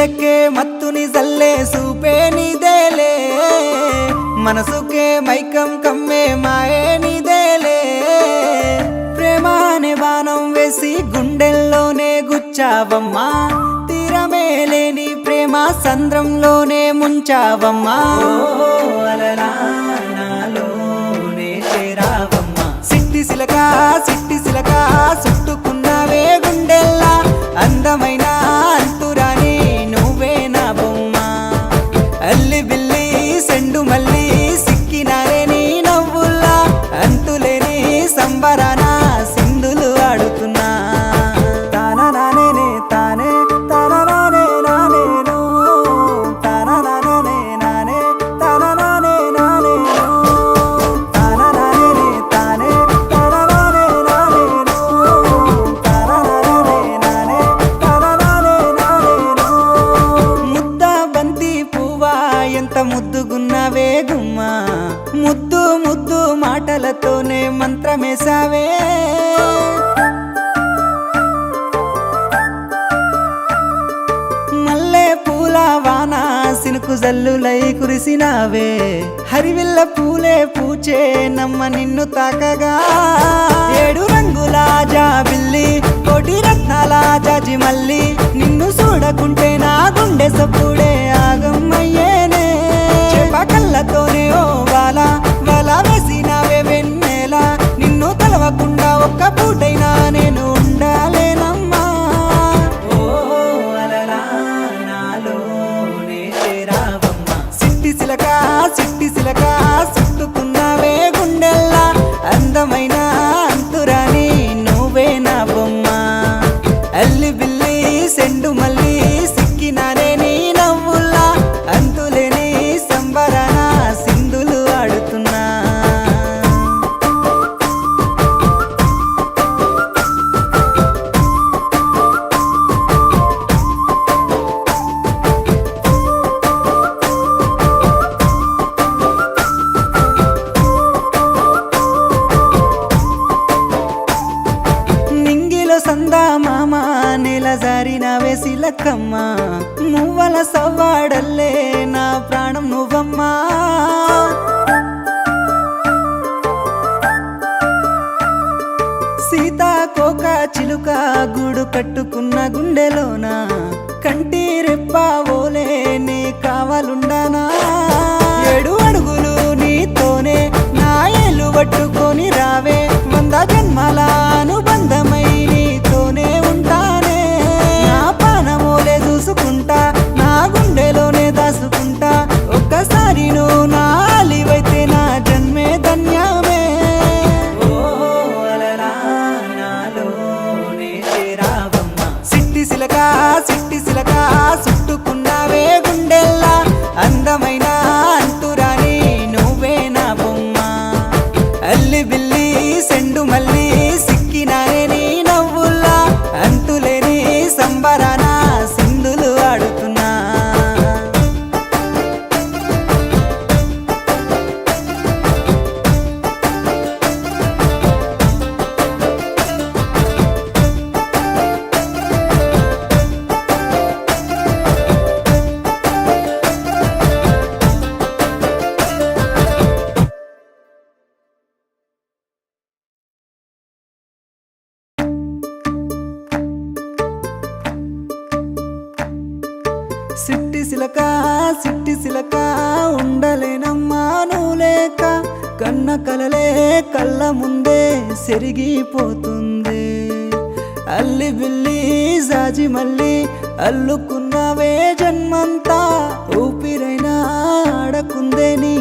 మత్తులెక్కే మత్తుని జల్లే సూపే నీదేలే మనసుకే మైకం కమ్మే మాయే నీదేలే ప్రేమ అనే బాణం వేసి గుండెల్లోనే గుచ్చావమ్మా తీరమే లేని ప్రేమ సంద్రంలోనే ముంచావమ్మా అలలా నాలోనే చేరావమ్మా సిట్టి సిలక చుట్టుకున్నావే గుండెల్లా అందమైన అంతురాని నువ్వే నా బొమ్మ అల్లి బిల్లి సెండు మల్లి సిక్కినారే నీ నవ్వుల్లా అంతులేని సంబరాన సింధులు ఆడుతున్నా తానా నానే తానే తానా నానే నానేను తానా నానే నానే తానా నానే నానేను తానా నానే తానే తానా నానే నానేను తానా నానే నానే తానా నానే నానేను ముద్ద బంతి పువ్వా ఎంత ముద్దుగున్నావే గుమ్మా ముద్దు ముద్దు మాటలతోనే మంత్రమేసావే మల్లె పూల వాన సినుకు జల్లులై కురిసినావే హరివిల్ల పూలే పూచే నమ్మ నిన్ను తాకగా ఏడు రంగుల జాబిల్లి కోటి రత్నాల జాజి మల్లి నిన్ను చూడకుంటే నా గుండె సప్పుడే ఆగమ్మయ్యేనే కళ్ళతోనే ఓ వాల వల వేసినావే వెన్నెల నిన్ను కలవకుండా ఒక్క పూటైనా నేను ఉండాలేనమ్మా ఓ అలలా నాలోనే చేరావమ్మా సిట్టి సిలక చుట్టుకున్నావే గుండెల్లా అందమైన అంతురాని నువ్వే నా బొమ్మ అల్లి బిల్లి సెండు మల్లి సిక్కినానే నీ నవ్వుల్లా అంతులేని సంబరాన సింధులు ఆడుతున్నా నింగిలో సందా మామ నెల జారినవే సిలకమ్మ మువ్వల సవ్వాడల్లే నా ప్రాణం నువ్వమ్మా సీతాకోక చిలుక గూడు కట్టుకున్న గుండెలోన కంటి రెప్పావోలే నీ కావాలుండానా ఏడు అడుగులు నీతోనే నా ఏలు పట్టుకొని రావే 100 జన్మల అనుబంధమై నీతోనే ఉంటానే నా పానమోలే చూసుకుంటా నా గుండెలోనే దాసుకుంటా ఒక్కసారి నువ్వు నా అలివైతే నా జన్మే ధన్యమే ఓ అలలా నాలోనే చేరావమ్మా సిట్టి సిలక చుట్టుకున్నావే గుండెల్లా అందమైన అంతురాని నువ్వే నా బొమ్మ అల్లి బిల్లి సెండు మల్లి సిక్కినానే నీ నవ్వుల్లా అంతులేని సంబరాన సింధులు ఆడుతున్నా సిట్టి సిలక ఉండలేనమ్మా నువ్వు లేక కన్న కలలే కళ్ళ ముందే సెరిగిపోతుంది అల్లి బిల్లి జాజి మల్లి అల్లుకున్నవే జన్మంతా ఊపిరైనా ఆడకుందే నీ